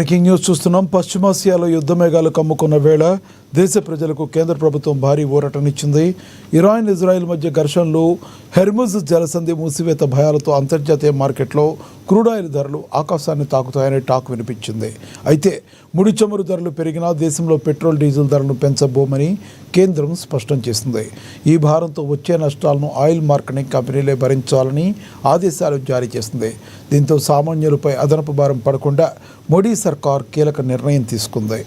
Breaking news చూస్తున్నాం. పశ్చిమాసియాలో యుద్ధ మేఘాలు కమ్ముకున్న వేళ దేశ ప్రజలకు కేంద్ర ప్రభుత్వం భారీ ఊరటనిచ్చింది. ఇరాన్ ఇజ్రాయెల్ మధ్య ఘర్షణలు, హెర్ముజ్ జలసంధి మూసివేత భయాలతో అంతర్జాతీయ మార్కెట్లో క్రూడాయిల్ ధరలు ఆకాశాన్ని తాకుతాయనే టాక్ వినిపించింది. అయితే ముడి చమురు ధరలు పెరిగినా దేశంలో పెట్రోల్, డీజిల్ ధరలను పెంచబోమని కేంద్రం స్పష్టం చేసింది. ఈ భారంతో వచ్చే నష్టాలను ఆయిల్ మార్కెటింగ్ కంపెనీలే భరించాలని ఆదేశాలు జారీ చేసింది. దీంతో సామాన్యులపై అదనపు భారం పడకుండా మోడీ సర్కార్ కీలక నిర్ణయం తీసుకుంది.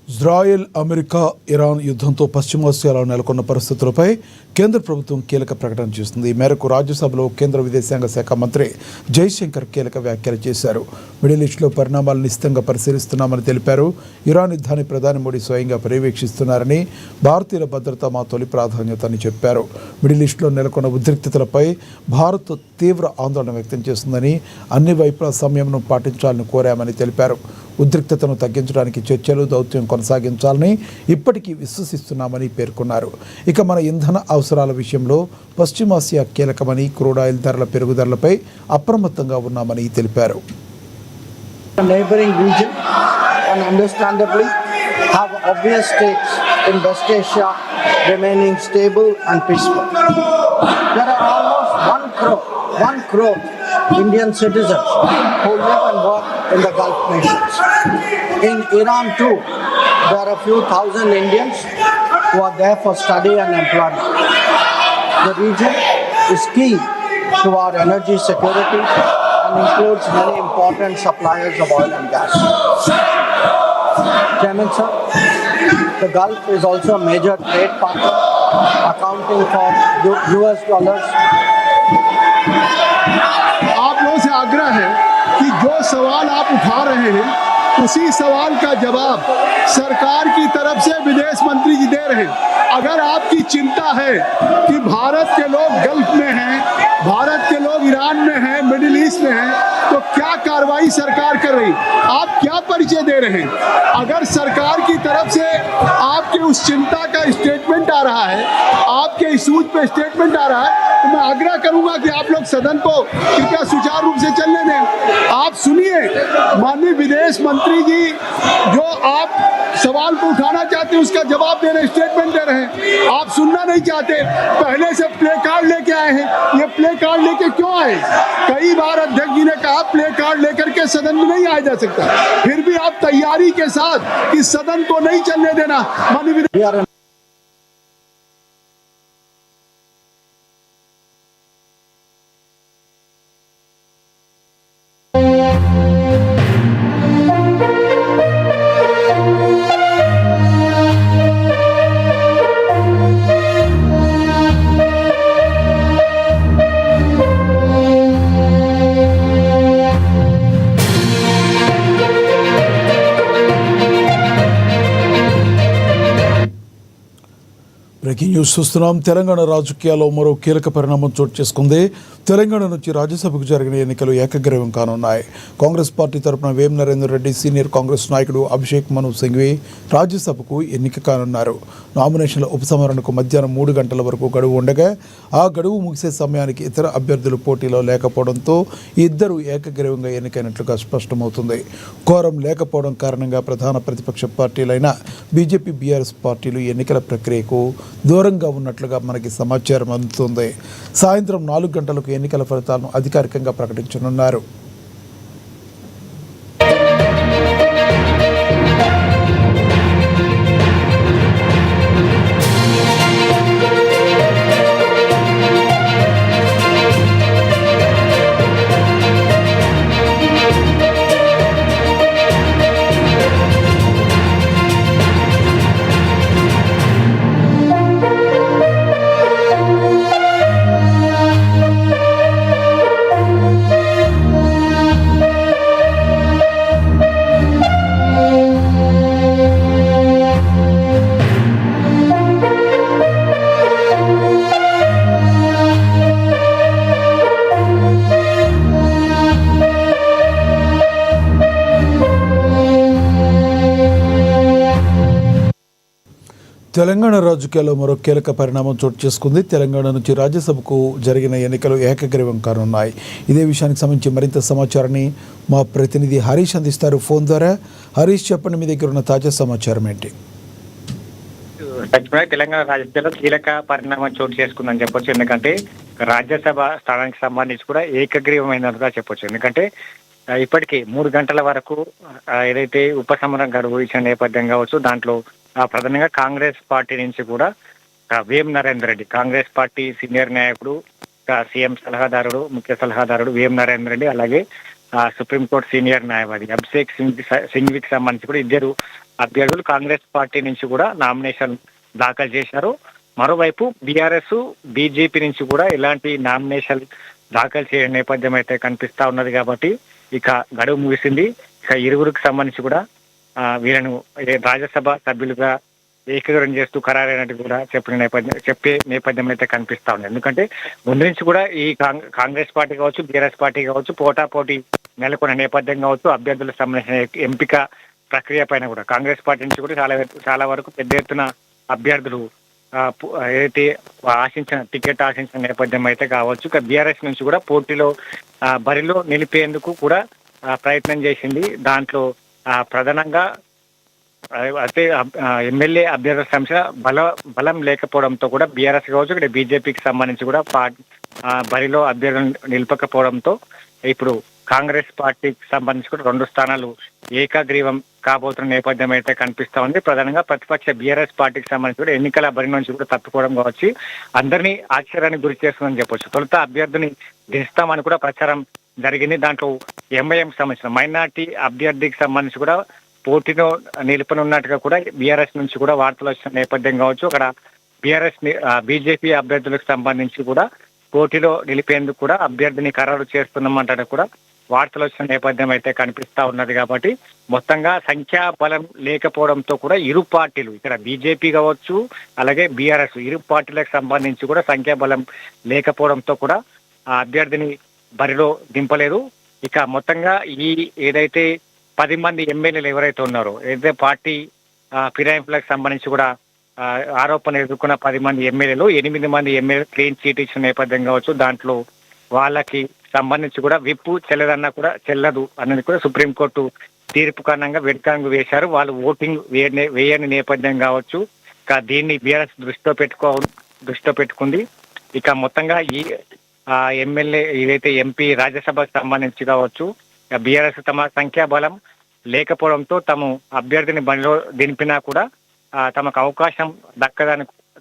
ఇజ్రాయెల్, అమెరికా, ఇరాన్ యుద్ధంతో పశ్చిమాసియాలో నెలకొన్న పరిస్థితులపై కేంద్ర ప్రభుత్వం కీలక ప్రకటన చేస్తుంది. ఈ మేరకు రాజ్యసభలో కేంద్ర విదేశాంగ శాఖ మంత్రి జైశంకర్ కీలక వ్యాఖ్యలు చేశారు. మిడిల్ ఈస్ట్లో పరిణామాలను నిశితంగా పరిశీలిస్తున్నామని తెలిపారు. ఇరాన్ యుద్ధాన్ని ప్రధాని మోడీ స్వయంగా పర్యవేక్షిస్తున్నారని, భారతీయుల భద్రత మా తొలి ప్రాధాన్యత అని చెప్పారు. మిడిల్ ఈస్ట్లో నెలకొన్న ఉద్రిక్తతలపై భారత్ తీవ్ర ఆందోళన వ్యక్తం చేస్తుందని, అన్ని వైపుల సంయమనం పాటించాలని కోరామని తెలిపారు. ఉద్రిక్తతను తగ్గించడానికి చర్చలు, దౌత్యం కొనసాగించాలని ఇప్పటికీ విశ్వసిస్తున్నామని పేర్కొన్నారు. ఇక మన ఇంధన అవసరాల విషయంలో పశ్చిమాసియా కీలకమని, క్రూడాయిల్ ధరల పెరుగుదలపై అప్రమత్తంగా ఉన్నామని తెలిపారు. Neighboring region and understandably have obvious stakes in West Asia remaining stable and peaceful. There are almost 1 crore Indian citizens who live and work in the Gulf nations. In Iran too, there are a few thousand Indians who are there for study and employment. The region is key to our energy security and includes many important suppliers of oil and gas. Chairman sir, the Gulf is also a major trade partner, accounting for US dollars. आप लोगों से आग्रह है कि जो सवाल आप उठा रहे हैं उसी सवाल का जवाब सरकार की तरफ से विदेश मंत्री जी दे रहे हैं. अगर आपकी चिंता है कि भारत के लोग गल्फ में हैं, भारत के लोग ईरान में हैं, मिडिल ईस्ट में हैं, तो क्या कार्रवाई सरकार कर रही, आप क्या परिचय दे रहे हैं? अगर सरकार की तरफ से आपके उस चिंता का स्टेटमेंट आ रहा है, आपके इशूज पे स्टेटमेंट आ रहा है, तो मैं आग्रह करूंगा कि आप लोग सदन को कृपया सुचारू रूप से चलने दें. आप सुनिए, माननीय विदेश मंत्री जी जो आप सवाल को उठाना चाहते हैं उसका जवाब दे रहे, स्टेटमेंट दे रहे हैं. आप सुनना नहीं चाहते, पहले से प्ले कार्ड लेके आए हैं. ये प्ले कार्ड लेके क्यों आए? कई बार अध्यक्ष जी ने कहा प्ले कार्ड लेकर के सदन में नहीं आया जा सकता, फिर भी आप तैयारी के साथ इस सदन को नहीं चलने देना. माननीय బ్రేకింగ్ న్యూస్ చూస్తున్నాం. తెలంగాణ రాజకీయాల్లో మరో కీలక పరిణామం చోటు చేసుకుంది. తెలంగాణ నుంచి రాజ్యసభకు జరిగిన ఎన్నికలు ఏకగ్రీవం కానున్నాయి. కాంగ్రెస్ పార్టీ తరపున వేం నరేందర్ రెడ్డి, సీనియర్ కాంగ్రెస్ నాయకుడు అభిషేక్ మను సింఘ్వి రాజ్యసభకు ఎన్నిక కానున్నారు. నామినేషన్ల ఉపసంహరణకు మధ్యాహ్నం 3 గంటల వరకు గడువు ఉండగా, ఆ గడువు ముగిసే సమయానికి ఇతర అభ్యర్థులు పోటీలో లేకపోవడంతో ఇద్దరు ఏకగ్రీవంగా ఎన్నికైనట్లుగా స్పష్టమవుతుంది. కోరం లేకపోవడం కారణంగా ప్రధాన ప్రతిపక్ష పార్టీలైన బీజేపీ, బీఆర్ఎస్ పార్టీలు ఎన్నికల ప్రక్రియకు దూరంగా ఉన్నట్లుగా మనకి సమాచారం అందుతుంది. సాయంత్రం 4 గంటలకు ఎన్నికల ఫలితాలను అధికారికంగా ప్రకటించనున్నారు. తెలంగాణ రాజకీయాల్లో మరో కీలక పరిణామం చోటు చేసుకుంది. తెలంగాణ నుంచి రాజ్యసభకు జరిగిన ఎన్నికలు ఏకగ్రీవం కానున్నాయి. ఇదే విషయానికి సంబంధించి మరింత సమాచారాన్ని మా ప్రతినిధి హరీష్ అందిస్తారు ఫోన్ ద్వారా. హరీష్, చెప్పండి, మీ దగ్గర ఉన్న తాజా సమాచారం ఏంటి? తెలంగాణ రాజకీయాల్లో కీలక పరిణామం చోటు చేసుకుందని చెప్పొచ్చు. ఎందుకంటే రాజ్యసభ స్థానానికి సంబంధించి కూడా ఏకగ్రీవమైనట్టుగా చెప్పొచ్చు. ఎందుకంటే ఇప్పటికీ 3 గంటల వరకు ఏదైతే ఉపసంహరణ గడువు ఇచ్చిన నేపథ్యం కావచ్చు, దాంట్లో ప్రధానంగా కాంగ్రెస్ పార్టీ నుంచి కూడా వేం నరేందర్ రెడ్డి, కాంగ్రెస్ పార్టీ సీనియర్ నాయకుడు, సీఎం సలహాదారుడు, ముఖ్య సలహాదారుడు వేం నరేందర్ రెడ్డి, అలాగే సుప్రీంకోర్టు సీనియర్ న్యాయవాది అభిషేక్ సింఘ్వికి సంబంధించి కూడా 2 అభ్యర్థులు కాంగ్రెస్ పార్టీ నుంచి కూడా నామినేషన్ దాఖలు చేశారు. మరోవైపు బీఆర్ఎస్, బీజేపీ నుంచి కూడా ఎలాంటి నామినేషన్ దాఖలు చేయని నేపథ్యం అయితే కనిపిస్తా ఉన్నది. కాబట్టి ఇక గడువు ముగిసింది. ఇక ఇరువురికి సంబంధించి కూడా వీళ్ళను రాజ్యసభ సభ్యులుగా ఏకీకరణ చేస్తూ ఖరారైనట్టు కూడా చెప్పే నేపథ్యం అయితే కనిపిస్తా ఉంది. ఎందుకంటే ముందు నుంచి కూడా ఈ కాంగ్రెస్ పార్టీ కావచ్చు, బీఆర్ఎస్ పార్టీ కావచ్చు, పోటాపోటీ నెలకొన్న నేపథ్యం కావచ్చు, అభ్యర్థులకు సంబంధించిన ఎంపిక ప్రక్రియ పైన కూడా కాంగ్రెస్ పార్టీ నుంచి కూడా చాలా వరకు పెద్ద ఎత్తున అభ్యర్థులు ఏదైతే టికెట్ ఆశించిన నేపథ్యం అయితే కావచ్చు. ఇక బీఆర్ఎస్ నుంచి కూడా పోటీలో బరిలో నిలిపేందుకు కూడా ప్రయత్నం చేసింది. దాంట్లో ప్రధానంగా అయితే ఎమ్మెల్యే అభ్యర్థుల సంఖ్య బలం లేకపోవడంతో కూడా బీఆర్ఎస్ కావచ్చు, ఇక్కడ బీజేపీకి సంబంధించి కూడా బరిలో అభ్యర్థులు నిలపకపోవడంతో ఇప్పుడు కాంగ్రెస్ పార్టీకి సంబంధించి కూడా 2 స్థానాలు ఏకగ్రీవం కాబోతున్న నేపథ్యం అయితే కనిపిస్తా ఉంది. ప్రధానంగా ప్రతిపక్ష బీఆర్ఎస్ పార్టీకి సంబంధించి కూడా ఎన్నికల బరి నుంచి కూడా తప్పుకోవడం కావచ్చు అందరినీ ఆశ్చర్యానికి గురి చేస్తుందని చెప్పొచ్చు. తొలుత అభ్యర్థిని దిస్తామని కూడా ప్రచారం జరిగింది. దాంట్లో ఎంఐఎం సంబంధించిన మైనార్టీ అభ్యర్థికి సంబంధించి కూడా పోటీలో నిలుపనున్నట్టుగా కూడా బీఆర్ఎస్ నుంచి కూడా వార్తలు వచ్చిన నేపథ్యం కావచ్చు. అక్కడ బీజేపీ అభ్యర్థులకు సంబంధించి కూడా పోటీలో నిలిపేందుకు కూడా అభ్యర్థిని ఖరారు చేస్తున్నామంటే కూడా వార్తలు వచ్చిన నేపథ్యం అయితే కనిపిస్తా ఉన్నది. కాబట్టి మొత్తంగా సంఖ్యాబలం లేకపోవడంతో కూడా ఇరు పార్టీలు, ఇక్కడ బీజేపీ కావచ్చు అలాగే బీఆర్ఎస్, ఇరు పార్టీలకు సంబంధించి కూడా సంఖ్యాబలం లేకపోవడంతో కూడా ఆ అభ్యర్థిని బరిలో దింపలేదు. ఇక మొత్తంగా ఏదైతే 10 మంది ఎమ్మెల్యేలు ఎవరైతే ఉన్నారో, ఏదైతే పార్టీ ఫిరాయింపులకు సంబంధించి కూడా ఆరోపణలు ఎదుర్కొన్న 10 మంది ఎమ్మెల్యేలు, 8 మంది ఎమ్మెల్యేలు క్లీన్ చీట్ ఇచ్చిన నేపథ్యం కావచ్చు. దాంట్లో వాళ్ళకి సంబంధించి కూడా విప్పు చెల్లదన్నా కూడా చెల్లదు అన్నది కూడా సుప్రీంకోర్టు తీర్పు కారణంగా వెనుకంగు వేశారు. వాళ్ళు ఓటింగ్ వేయని నేపథ్యం కావచ్చు. ఇక దీన్ని బీఆర్ఎస్ దృష్టిలో పెట్టుకుంది. ఇక మొత్తంగా ఈ ఎమ్మెల్యే ఏదైతే ఎంపీ రాజ్యసభకు సంబంధించి కావచ్చు, బీఆర్ఎస్ తమ సంఖ్యాబలం లేకపోవడంతో తాము అభ్యర్థిని బరిలో దింపినా కూడా తమకు అవకాశం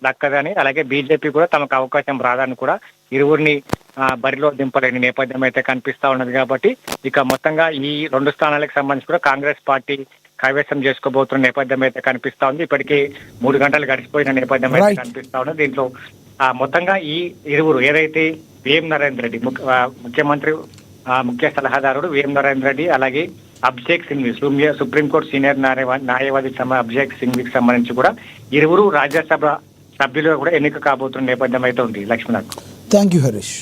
దక్కదని, అలాగే బీజేపీ కూడా తమకు అవకాశం రాదని కూడా ఇరువురిని బరిలో దింపలేని నేపథ్యం అయితే కనిపిస్తా ఉన్నది. కాబట్టి ఇక మొత్తంగా ఈ 2 స్థానాలకు సంబంధించి కూడా కాంగ్రెస్ పార్టీ కైవసం చేసుకోబోతున్న నేపథ్యం అయితే కనిపిస్తా ఉంది. ఇప్పటికే 3 గంటలు గడిచిపోయిన నేపథ్యం అయితే కనిపిస్తా ఉన్నది. దీంట్లో మొత్తంగా ఈ ఇరువురు ఏదైతే వేం నరేందర్ రెడ్డి ముఖ్యమంత్రి ముఖ్య సలహాదారుడు వేం నరేందర్ రెడ్డి, అలాగే అభిషేక్ సింఘ్వి సుప్రీంకోర్టు సీనియర్ న్యాయవాది అభిషేక్ సింఘ్వికి సంబంధించి కూడా ఇరువురు రాజ్యసభ సభ్యులుగా కూడా ఎన్నిక కాబోతున్న నేపథ్యం అయితే ఉంది. Laxman, thank you Harish.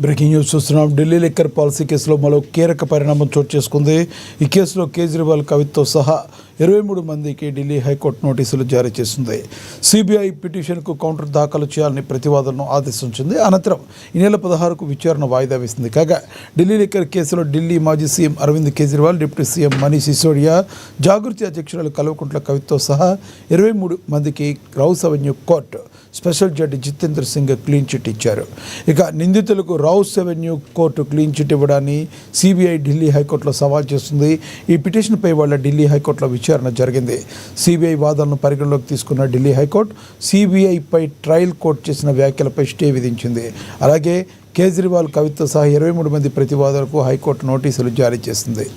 Breaking news చూస్తున్నాం. ఢిల్లీ లిక్కర్ పాలసీ కేసులో మరో కీలక పరిణామం చోటు చేసుకుంది. ఈ కేసులో కేజ్రీవాల్, కవిత్తో సహా 23 మందికి ఢిల్లీ హైకోర్టు నోటీసులు జారీ చేసింది. సిబిఐ పిటిషన్కు కౌంటర్ దాఖలు చేయాలని ప్రతివాదులను ఆదేశించింది. అనంతరం ఈ నెల 16కు విచారణ వాయిదా వేసింది. కాగా ఢిల్లీ లిక్కర్ కేసులో ఢిల్లీ మాజీ CM Arvind Kejriwal, deputy CM Manish Sisodia, Jagruthi అధ్యక్షురాలు కల్వకుంట్ల కవితతో సహా 23 మందికి Rouse avenue court special judge Jitendra Singh clean chit ఇచ్చారు. ఇక నిందితులకు Rouse avenue court clean chit ఇవ్వడాన్ని సిబిఐ ఢిల్లీ హైకోర్టులో సవాల్ చేస్తుంది. ఈ పిటిషన్పై వాళ్ళ ఢిల్లీ హైకోర్టులో విచారణ జరిగింది. సిబిఐ వాదనను పరిగణలోకి తీసుకున్న ఢిల్లీ హైకోర్టు సిబిఐపై ట్రయల్ కోర్టు చేసిన వ్యాఖ్యలపై స్టే విధించింది. అలాగే కేజ్రీవాల్, కవితతో సహా 23 మంది ప్రతివాదులకు హైకోర్టు నోటీసులు జారీ చేసింది.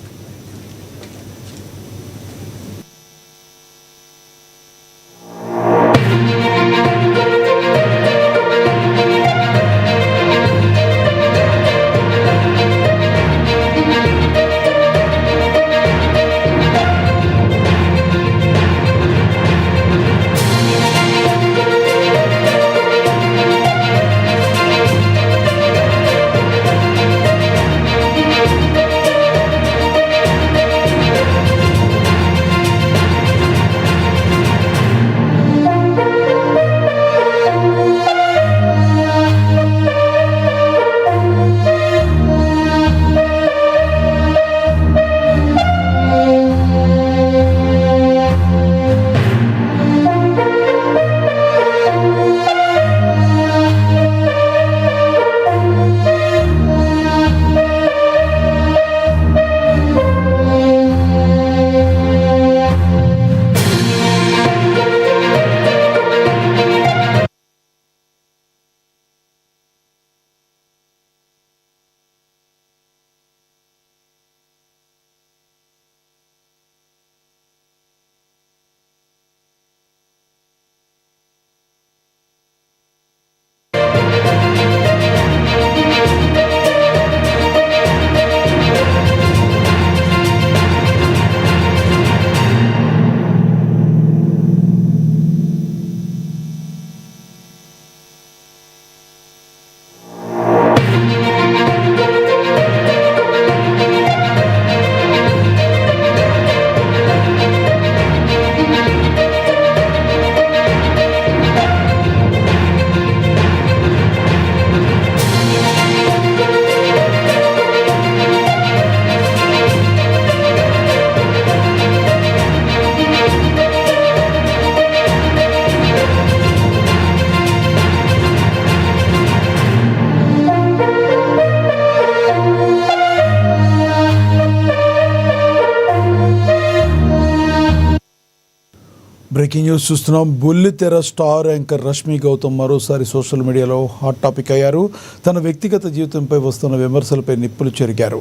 బ్రేకింగ్ న్యూస్ చూస్తున్నాం. బుల్లితెర స్టార్ యాంకర్ రష్మి గౌతమ్ మరోసారి సోషల్ మీడియాలో హాట్ టాపిక్ అయ్యారు. తన వ్యక్తిగత జీవితంపై వస్తున్న విమర్శలపై నిప్పులు చెరిగారు.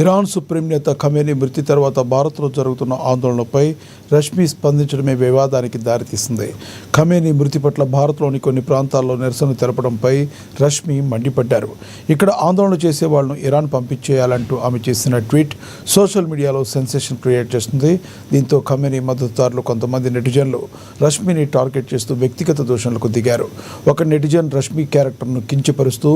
ఇరాన్ సుప్రీం నేత ఖమేనీ మృతి తర్వాత భారత్లో జరుగుతున్న ఆందోళనపై రష్మి స్పందించడమే వివాదానికి దారితీసింది. ఖమేనీ మృతి పట్ల భారత్లోని కొన్ని ప్రాంతాల్లో నిరసన తెలపడంపై రష్మి మండిపడ్డారు. ఇక్కడ ఆందోళన చేసే వాళ్ళను ఇరాన్ పంపించేయాలంటూ ఆమె చేసిన ట్వీట్ సోషల్ మీడియాలో సెన్సేషన్ క్రియేట్ చేస్తుంది. దీంతో ఖమేనీ మద్దతుదారులు కొంతమంది నెటిజన్లు రష్మిని టార్గెట్ చేస్తూ వ్యక్తిగత దూషణలకు దిగారు. ఒక నెటిజన్ రష్మి క్యారెక్టర్ను కించపరుస్తూ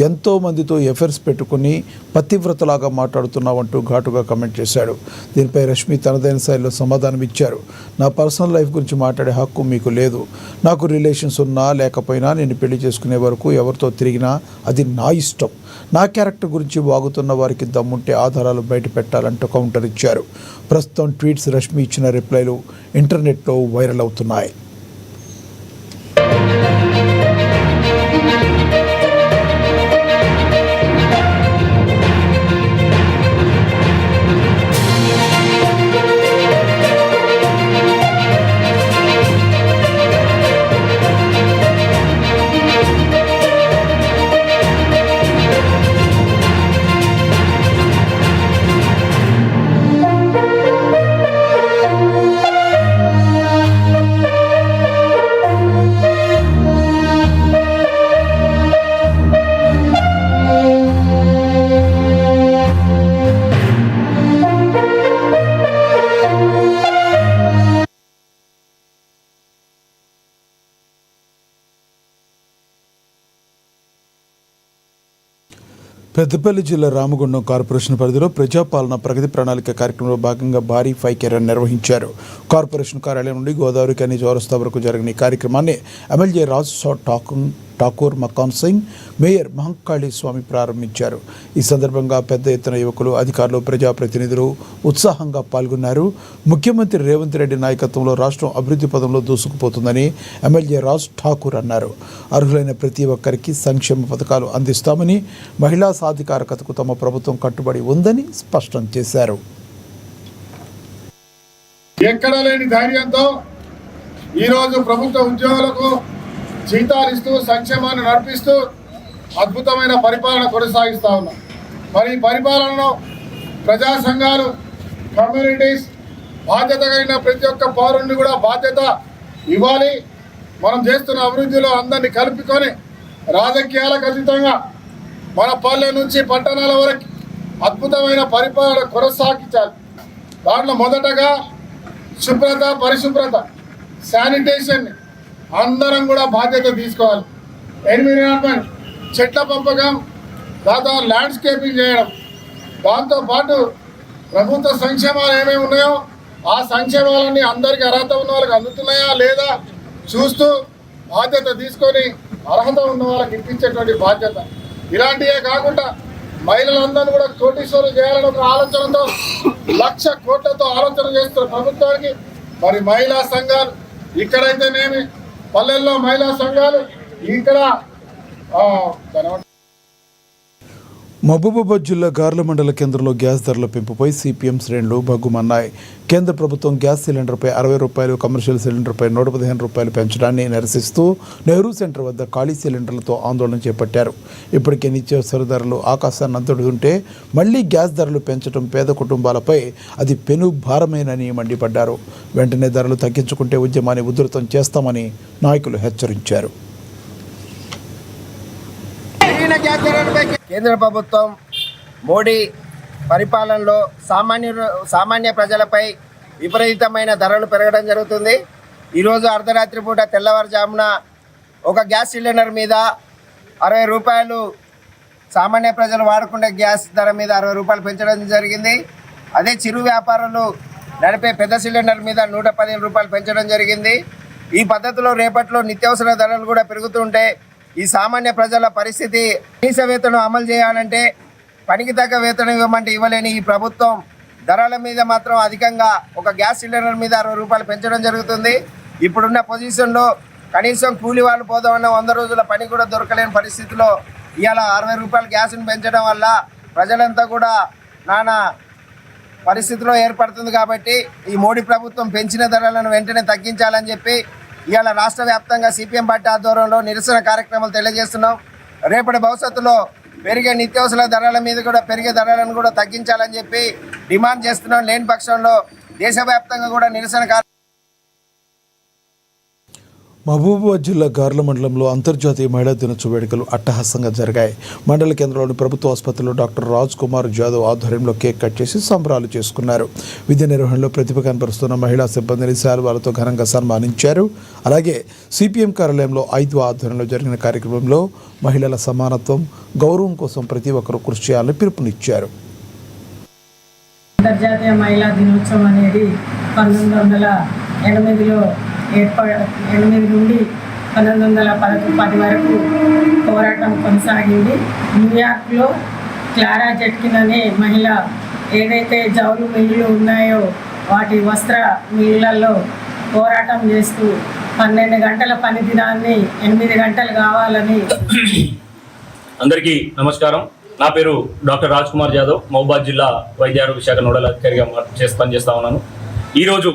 ఎంతో మందితో ఎఫైర్స్ పెట్టుకుని పతివ్రతలాగా మాట్లాడుతున్నావంటూ ఘాటుగా కమెంట్ చేశాడు. దీనిపై రష్మి తనదైన శైలిలో సమాధానం ఇచ్చారు. నా పర్సనల్ లైఫ్ గురించి మాట్లాడే హక్కు మీకు లేదు. నాకు రిలేషన్స్ ఉన్నా లేకపోయినా నేను పెళ్లి చేసుకునే వరకు ఎవరితో తిరిగినా అది నా ఇష్టం. నా క్యారెక్టర్ గురించి వాగుతున్న వారికి దమ్ముంటే ఆధారాలు బయట పెట్టాలంటూ కౌంటర్ ఇచ్చారు. ప్రస్తుతం ట్వీట్స్ రష్మి ఇచ్చిన రిప్లైలు ఇంటర్నెట్లో వైరల్ అవుతున్నాయి. పెద్దపల్లి జిల్లా రామగుండం కార్పొరేషన్ పరిధిలో ప్రజాపాలన ప్రగతి ప్రణాళిక కార్యక్రమంలో భాగంగా భారీ ఫైర్ నిర్వహించారు. కార్పొరేషన్ కార్యాలయం నుండి గోదావరి కని చౌరస్తా వరకు జరిగిన ఈ కార్యక్రమాన్ని ఎమ్మెల్యే రాజ్ ఠాకూర్ మకాన్ సింగ్, మేయర్ మహంకాళి స్వామి ప్రారంభించారు. ఈ సందర్భంగా పెద్ద ఎత్తున యువకులు, అధికారులు, ప్రజాప్రతినిధులు ఉత్సాహంగా పాల్గొన్నారు. ముఖ్యమంత్రి రేవంత్ రెడ్డి నాయకత్వంలో రాష్ట్రం అభివృద్ధి పదంలో దూసుకుపోతుందని ఎమ్మెల్యే రాజ్ ఠాకూర్ అన్నారు. అర్హులైన ప్రతి ఒక్కరికి సంక్షేమ పథకాలు అందిస్తామని, మహిళా సాధికారకతకు తమ ప్రభుత్వం కట్టుబడి ఉందని స్పష్టం చేశారు. ఎక్కడా లేని ధైర్యంతో ఈరోజు ప్రభుత్వ ఉద్యోగులకు జీతాలు ఇస్తూ సంక్షేమాన్ని నడిపిస్తూ అద్భుతమైన పరిపాలన కొనసాగిస్తా ఉన్నాం. మరి ఈ పరిపాలనలో ప్రజా సంఘాలు, కమ్యూనిటీస్ బాధ్యత కలిగిన ప్రతి ఒక్క పౌరుడిని కూడా బాధ్యత ఇవ్వాలి. మనం చేస్తున్న అభివృద్ధిలో అందరినీ కలుపుకొని రాజకీయాలకు అతీతంగా మన పల్లె నుంచి పట్టణాల వరకు అద్భుతమైన పరిపాలన కొనసాగించాలి. దాంట్లో మొదటగా శుభ్రత, పరిశుభ్రత, శానిటేషన్ అందరం కూడా బాధ్యత తీసుకోవాలి. ఎన్విరాన్మెంట్, చెట్ల పెంపకం, దాంతో ల్యాండ్స్కేపింగ్ చేయడం, దాంతోపాటు ప్రభుత్వ సంక్షేమాలు ఏమేమి ఉన్నాయో ఆ సంక్షేమాలన్నీ అందరికీ అర్హత ఉన్న వాళ్ళకి అందుతున్నాయా లేదా చూస్తూ బాధ్యత తీసుకొని అర్హత ఉన్న వాళ్ళకి ఇప్పించేటువంటి బాధ్యత. ఇలాంటివే కాకుండా మహిళలందరూ కూడా కోటీశ్వరులు చేయాలని ఒక ఆలోచనతో 1,00,000 కోట్లతో ఆలోచన చేస్తున్న ప్రభుత్వానికి మరి మహిళా సంఘాలు ఇక్కడైతేనేమి, పల్లెల్లో మహిళా సంఘాలు ఇక్కడ మహబూబాబాద్ జిల్లా గార్ల మండల కేంద్రంలో గ్యాస్ ధరల పెంపుపై సిపిఎం శ్రేణులు భగ్గుమన్నాయి. కేంద్ర ప్రభుత్వం గ్యాస్ సిలిండర్పై 60 రూపాయలు, కమర్షియల్ సిలిండర్పై 115 రూపాయలు పెంచడాన్ని నిరసిస్తూ నెహ్రూ సెంటర్ వద్ద ఖాళీ సిలిండర్లతో ఆందోళన చేపట్టారు. ఇప్పటికే నిత్యావసర ధరలు ఆకాశాన్ని అంతడుతుంటే మళ్లీ గ్యాస్ ధరలు పెంచడం పేద కుటుంబాలపై అది పెను భారమేనని మండిపడ్డారు. వెంటనే ధరలు తగ్గించుకుంటే ఉద్యమాన్ని ఉధృతం చేస్తామని నాయకులు హెచ్చరించారు. కేంద్ర ప్రభుత్వం మోడీ పరిపాలనలో సామాన్య ప్రజలపై విపరీతమైన ధరలు పెరగడం జరుగుతుంది. ఈరోజు అర్ధరాత్రి పూట తెల్లవారుజామున ఒక గ్యాస్ సిలిండర్ మీద 60 రూపాయలు, సామాన్య ప్రజలు వాడుకునే గ్యాస్ ధర మీద 60 రూపాయలు పెంచడం జరిగింది. అదే చిరు వ్యాపారులు నడిపే పెద్ద సిలిండర్ మీద 115 రూపాయలు పెంచడం జరిగింది. ఈ పద్ధతిలో రేపట్లో నిత్యావసర ధరలు కూడా పెరుగుతుంటే ఈ సామాన్య ప్రజల పరిస్థితి, కనీస వేతనం అమలు చేయాలంటే పనికి తగ్గ వేతనం ఇవ్వమంటే ఇవ్వలేని ఈ ప్రభుత్వం ధరల మీద మాత్రం అధికంగా ఒక గ్యాస్ సిలిండర్ మీద 60 రూపాయలు పెంచడం జరుగుతుంది. ఇప్పుడున్న పొజిషన్లో కనీసం కూలి వాళ్ళు పోదామన్న 100 రోజుల పని కూడా దొరకలేని పరిస్థితిలో ఇవాళ 60 రూపాయలు గ్యాస్ను పెంచడం వల్ల ప్రజలంతా కూడా నానా పరిస్థితిలో ఏర్పడుతుంది. కాబట్టి ఈ మోడీ ప్రభుత్వం పెంచిన ధరలను వెంటనే తగ్గించాలని చెప్పి ఇవాళ రాష్ట్ర వ్యాప్తంగా సిపిఎం పార్టీ ఆధ్వర్యంలో నిరసన కార్యక్రమాలు తెలియజేస్తున్నాం. రేపటి భవిష్యత్తులో పెరిగే నిత్యావసర ధరల మీద కూడా పెరిగే ధరలను కూడా తగ్గించాలని చెప్పి డిమాండ్ చేస్తున్నాం. లేని పక్షంలో దేశవ్యాప్తంగా కూడా నిరసన మహబూబాబాద్ జిల్లా గార్ల మండలంలో అంతర్జాతీయ మహిళా దినోత్సవ వేడుకలు అట్టహాసంగా జరిగాయి. మండల కేంద్రంలోని ప్రభుత్వ ఆసుపత్రిలో డాక్టర్ రాజ్ కుమార్ జాదవ్ ఆధ్వర్యంలో కేక్ కట్ చేసి సంబరాలు చేసుకున్నారు. విధి నిర్వహణలో ప్రతిభ కనపరుస్తున్న మహిళా సిబ్బందిని శాలువాలతో ఘనంగా సన్మానించారు. అలాగే సిపిఎం కార్యాలయంలో 5వ ఆధ్వర్యంలో జరిగిన కార్యక్రమంలో మహిళల సమానత్వం, గౌరవం కోసం ప్రతి ఒక్కరూ కృషి చేయాలని పిలుపునిచ్చారు. అంతర్జాతీయ మహిళా దినోత్సవం అనేది 1908లో 8 నుండి 1910 వరకు పోరాటం కొనసాగింది. న్యూయార్క్లో క్లారా జెట్కిన్ అనే మహిళ ఏదైతే జౌలు మిల్లులు ఉన్నాయో వాటి వస్త్ర మిల్లులలో పోరాటం చేస్తూ 12 గంటల పని దినాన్ని 8 గంటలు కావాలని. అందరికీ నమస్కారం. నా పేరు డాక్టర్ రాజ్ కుమార్ జాదవ్, మహబూబాబాద్ జిల్లా వైద్య ఆరోగ్య శాఖ నోడల్ అధికారిగా పనిచేస్తా ఉన్నాను. ఈరోజు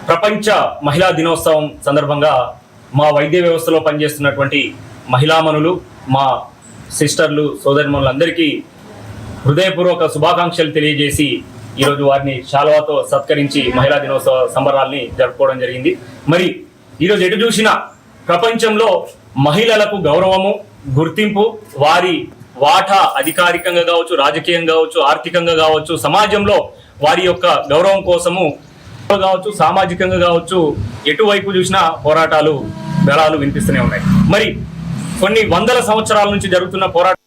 ప్రపంచ మహిళా దినోత్సవం సందర్భంగా మా వైద్య వ్యవస్థలో పనిచేస్తున్నటువంటి మహిళామణులు, మా సిస్టర్లు, సోదరిమణులు అందరికీ హృదయపూర్వక శుభాకాంక్షలు తెలియజేసి ఈరోజు వారిని శాలువాతో సత్కరించి మహిళా దినోత్సవ సంబరాల్ని జరుపుకోవడం జరిగింది. మరి ఈరోజు ఎటు చూసినా ప్రపంచంలో మహిళలకు గౌరవము, గుర్తింపు, వారి వాటా అధికారికంగా కావచ్చు, రాజకీయంగా కావచ్చు, ఆర్థికంగా కావచ్చు, సమాజంలో వారి యొక్క గౌరవం కోసము కావచ్చు, సామాజికంగా కావచ్చు, ఎటువైపు చూసినా పోరాటాలు బలాలు వినిపిస్తూనే ఉన్నాయి. మరి కొన్ని వందల సంవత్సరాల నుంచి జరుగుతున్న పోరాటం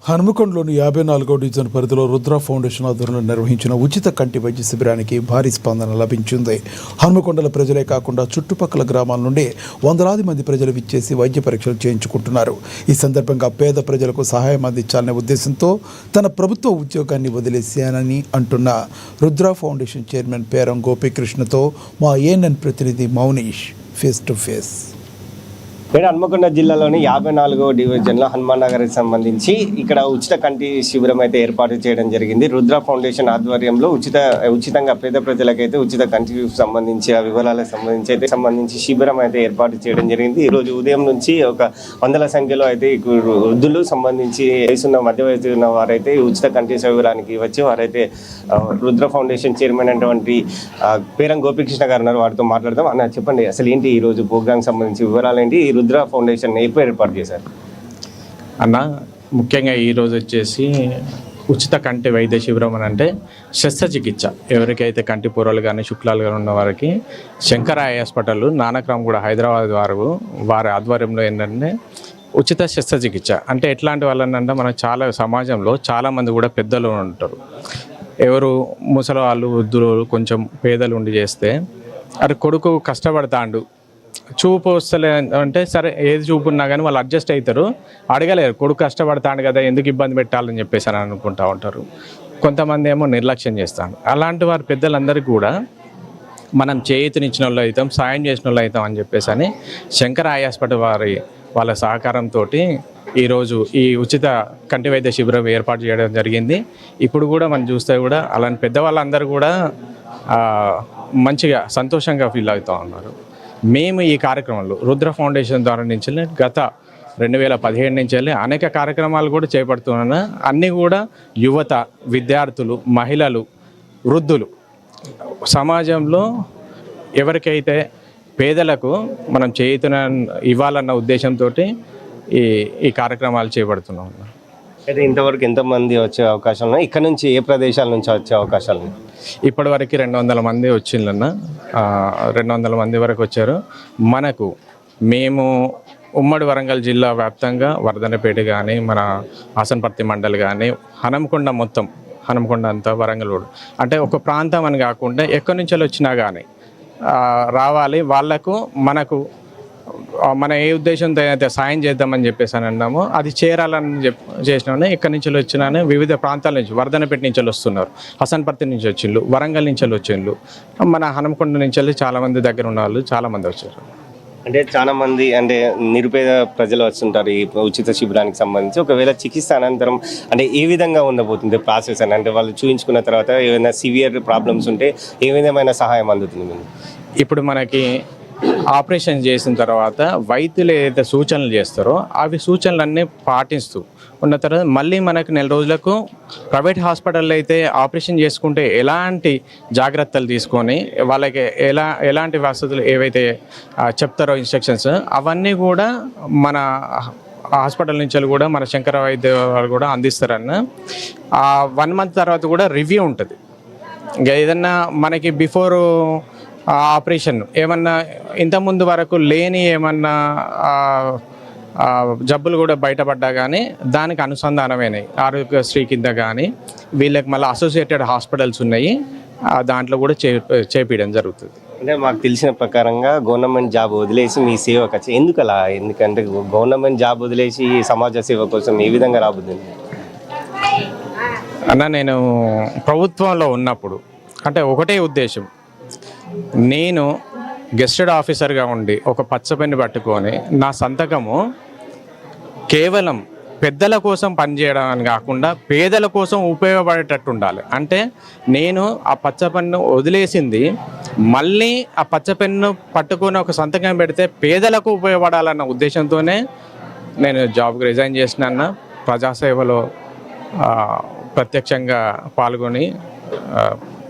హనుమకొండలోని 54వ డివిజన్ పరిధిలో రుద్ర ఫౌండేషన్ ఆధ్వర్యంలో నిర్వహించిన ఉచిత కంటి వైద్య శిబిరానికి భారీ స్పందన లభించింది. హనుమకొండల ప్రజలే కాకుండా చుట్టుపక్కల గ్రామాల నుండి వందలాది మంది ప్రజలు విచ్చేసి వైద్య పరీక్షలు చేయించుకుంటున్నారు. ఈ సందర్భంగా పేద ప్రజలకు సహాయం అందించాలనే ఉద్దేశంతో తన ప్రభుత్వ ఉద్యోగాన్ని వదిలేశానని అంటున్న రుద్ర ఫౌండేషన్ చైర్మన్ పేరం గోపీకృష్ణతో మా ఏఎన్ఎన్ ప్రతినిధి Mounish face to face. Hanamkonda జిల్లాలోని 54వ డివిజన్లో హనుమాన్ నగర్కి సంబంధించి ఇక్కడ ఉచిత కంటి శిబిరం అయితే ఏర్పాటు చేయడం జరిగింది. రుద్ర ఫౌండేషన్ ఆధ్వర్యంలో ఉచితంగా పేద ప్రజలకైతే ఉచిత కంటికి సంబంధించి ఆ వివరాలకు సంబంధించి శిబిరం అయితే ఏర్పాటు చేయడం జరిగింది. ఈరోజు ఉదయం నుంచి ఒక వందల సంఖ్యలో అయితే వృద్ధులు సంబంధించి మధ్య వయసు ఉన్న వారైతే ఉచిత కంటి శిబిరానికి వచ్చి వారైతే రుద్ర ఫౌండేషన్ చైర్మన్ అయినటువంటి పేరం గోపీకృష్ణ గారు ఉన్నారు. వారితో మాట్లాడదాం. అన్న చెప్పండి, అసలు ఏంటి ఈరోజు ప్రోగ్రామ్ సంబంధించి వివరాలు ఏంటి? రుద్ర ఫౌండేషన్ ఎప్పుడు ఏర్పాటు చేశారు అన్న? ముఖ్యంగా ఈరోజు వచ్చేసి ఉచిత కంటి వైద్య శిబిరం అని అంటే శస్త్రచికిత్స ఎవరికైతే కంటి పొరలు కానీ శుక్లాలు కానీ ఉన్న వారికి శంకర ఐ హాస్పిటల్ నానక్రామ్గూడ హైదరాబాద్ వారి ఆధ్వర్యంలో ఏంటంటే ఉచిత శస్త్రచికిత్స అంటే ఎట్లాంటి వాళ్ళనంటే మన చాలా సమాజంలో చాలామంది కూడా పెద్దలు ఉంటారు. ఎవరు ముసలి వాళ్ళు వృద్ధులు కొంచెం పేదలు ఉండి చేస్తే అది కొడుకు కష్టపడతాండు, చూపు వస్తలే అంటే సరే ఏది చూపు ఉన్నా కానీ వాళ్ళు అడ్జస్ట్ అవుతారు, అడగలేరు కొడుకు కష్టపడతాడు కదా ఎందుకు ఇబ్బంది పెట్టాలని చెప్పేసి అని అనుకుంటూ ఉంటారు. కొంతమంది ఏమో నిర్లక్ష్యం చేస్తాను. అలాంటి వారి పెద్దలందరికీ కూడా మనం చేయూతనిచ్చిన వాళ్ళు అవుతాం, సాయం చేసిన వాళ్ళు అవుతాం అని చెప్పేసి అని శంకర ఐ హాస్పిటల్ వాళ్ళ సహకారంతో ఈరోజు ఈ ఉచిత కంటి వైద్య శిబిరం ఏర్పాటు చేయడం జరిగింది. ఇప్పుడు కూడా మనం చూస్తే కూడా అలాంటి పెద్దవాళ్ళందరూ కూడా మంచిగా సంతోషంగా ఫీల్ అవుతూ ఉన్నారు. మేము ఈ కార్యక్రమంలో రుద్ర ఫౌండేషన్ ద్వారా నుంచి గత 2017 నుంచి వెళ్ళి అనేక కార్యక్రమాలు కూడా చేపడుతున్నాను. అన్నీ కూడా యువత, విద్యార్థులు, మహిళలు, వృద్ధులు సమాజంలో ఎవరికైతే పేదలకు మనం చేయుతున్న ఇవ్వాలన్న ఉద్దేశంతో ఈ కార్యక్రమాలు చేపడుతున్నాం. అయితే ఇంతవరకు ఎంతమంది వచ్చే అవకాశాలు ఉన్నాయి? ఇక్కడ నుంచి ఏ ప్రదేశాల నుంచి వచ్చే అవకాశాలు ఉన్నాయి? ఇప్పటివరకు 200 మంది వచ్చిందన్న, 200 మంది వరకు వచ్చారు. మేము ఉమ్మడి వరంగల్ జిల్లా వ్యాప్తంగా వర్ధనపేట కానీ మన ఆసనపర్తి మండలి కానీ హనంకొండ మొత్తం హనంకొండ అంతా వరంగల్ రోడ్ అంటే ఒక ప్రాంతం అని కాకుండా ఎక్కడి నుంచి వచ్చినా కానీ రావాలి. వాళ్లకు మనకు మన ఏ ఉద్దేశంతో అయితే సాయం చేద్దామని చెప్పేసి అని అన్నామో అది చేరాలని చేసినా ఇక్కడి నుంచి వచ్చినా వివిధ ప్రాంతాల నుంచి వర్ధనపేట నుంచి వస్తున్నారు, హసన్పర్తి నుంచి వచ్చిండ్రు, వరంగల్ నుంచి వచ్చిండ్రు, మన హనంకొండ నుంచి చాలామంది దగ్గర ఉన్న వాళ్ళు చాలామంది వచ్చారు. అంటే చాలా మంది అంటే నిరుపేద ప్రజలు వస్తుంటారు ఈ ఉచిత శిబిరానికి సంబంధించి. ఒకవేళ చికిత్స అనంతరం అంటే ఏ విధంగా ఉండబోతుంది ప్రాసెస్ అని? అంటే వాళ్ళు చూపించుకున్న తర్వాత ఏమైనా సివియర్ ప్రాబ్లమ్స్ ఉంటే ఏ విధమైన సహాయం అందుతుంది? ఇప్పుడు మనకి ఆపరేషన్ చేసిన తర్వాత వైద్యులు ఏదైతే సూచనలు చేస్తారో అవి సూచనలన్నీ పాటిస్తూ ఉన్న తర్వాత మళ్ళీ మనకు 4 రోజులకు ప్రైవేట్ హాస్పిటల్లో అయితే ఆపరేషన్ చేసుకుంటే ఎలాంటి జాగ్రత్తలు తీసుకొని వాళ్ళకి ఎలాంటి వసతులు ఏవైతే చెప్తారో ఇన్స్ట్రక్షన్స్ అవన్నీ కూడా మన హాస్పిటల్ నుంచి కూడా మన శంకర వైద్య వాళ్ళు కూడా అందిస్తారన్న. 1 మంత్ తర్వాత కూడా రివ్యూ ఉంటుంది. ఇంకా ఏదన్నా మనకి బిఫోర్ ఆపరేషన్ ఏమన్నా ఇంతకుముందు వరకు లేని ఏమన్నా జబ్బులు కూడా బయటపడ్డా కానీ దానికి అనుసంధానమైనవి ఆరోగ్యశ్రీ కింద కానీ వీళ్ళకి మళ్ళీ అసోసియేటెడ్ హాస్పిటల్స్ ఉన్నాయి, దాంట్లో కూడా చేపించడం జరుగుతుంది. అంటే మాకు తెలిసిన ప్రకారంగా గవర్నమెంట్ జాబ్ వదిలేసి మీ సేవకు వచ్చి ఎందుకు అలా? ఎందుకంటే గవర్నమెంట్ జాబ్ వదిలేసి సమాజ సేవ కోసం ఏ విధంగా రాబోతుంది అన్న? నేను ప్రభుత్వంలో ఉన్నప్పుడు అంటే ఒకటే ఉద్దేశం, నేను గెస్టెడ్ ఆఫీసర్గా ఉండి ఒక పచ్చపెన్ను పట్టుకొని నా సంతకము కేవలం పెద్దల కోసం పనిచేయడం అని కాకుండా పేదల కోసం ఉపయోగపడేటట్టు ఉండాలి. అంటే నేను ఆ పచ్చపెన్ను వదిలేసింది మళ్ళీ ఆ పచ్చపెన్ను పట్టుకొని ఒక సంతకం పెడితే పేదలకు ఉపయోగపడాలన్న ఉద్దేశంతోనే నేను జాబ్కి రిజైన్ చేసిన. ప్రజాసేవలో ప్రత్యక్షంగా పాల్గొని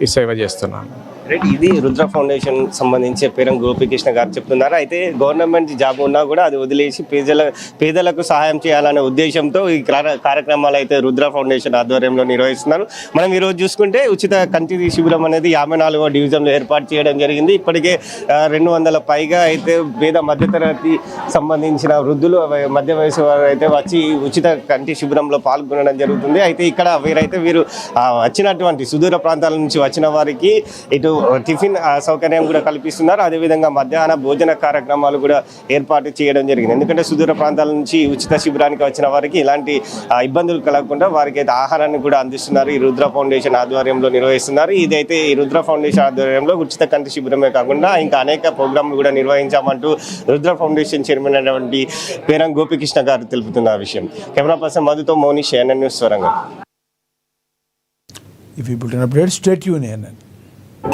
ఈ సేవ చేస్తున్నాను. రైట్, ఇది రుద్ర ఫౌండేషన్ సంబంధించి పేరం గోపికృష్ణ గారు చెప్తున్నారు. అయితే గవర్నమెంట్ జాబ్ ఉన్నా కూడా అది వదిలేసి పేదలకు సహాయం చేయాలనే ఉద్దేశంతో ఈ కార్యక్రమాలు అయితే రుద్ర ఫౌండేషన్ ఆధ్వర్యంలో నిర్వహిస్తున్నారు. మనం ఈరోజు చూసుకుంటే ఉచిత కంటి శిబిరం అనేది 54వ డివిజన్లో ఏర్పాటు చేయడం జరిగింది. ఇప్పటికే 200 పైగా అయితే పేద మధ్యతరగతి సంబంధించిన వృద్ధులు, మధ్య వయసు వారు అయితే వచ్చి ఉచిత కంటి శిబిరంలో పాల్గొనడం జరుగుతుంది. అయితే ఇక్కడ వీరు వచ్చినటువంటి సుదూర ప్రాంతాల నుంచి వచ్చిన వారికి ఇటు టిఫిన్ సౌకర్యం కూడా కల్పిస్తున్నారు. అదేవిధంగా మధ్యాహ్న భోజన కార్యక్రమాలు కూడా ఏర్పాటు చేయడం జరిగింది. ఎందుకంటే సుదూర ప్రాంతాల నుంచి ఉచిత శిబిరానికి వచ్చిన వారికి ఇలాంటి ఇబ్బందులు కలగకుండా వారికి అయితే ఆహారాన్ని కూడా అందిస్తున్నారు. ఈ రుద్ర ఫౌండేషన్ ఆధ్వర్యంలో నిర్వహిస్తున్నారు. ఇదైతే ఈ రుద్ర ఫౌండేషన్ ఆధ్వర్యంలో ఉచిత కంటి శిబిరమే కాకుండా ఇంకా అనేక ప్రోగ్రాంలు కూడా నిర్వహించామంటూ రుద్ర ఫౌండేషన్ చైర్మన్ అయినటువంటి పేరం గోపికృష్ణ గారు తెలుపుతున్న విషయం. కెమెరా పర్సన్ మధుతో Mounish, CNN news Warangal. If you build an update, stay tuned.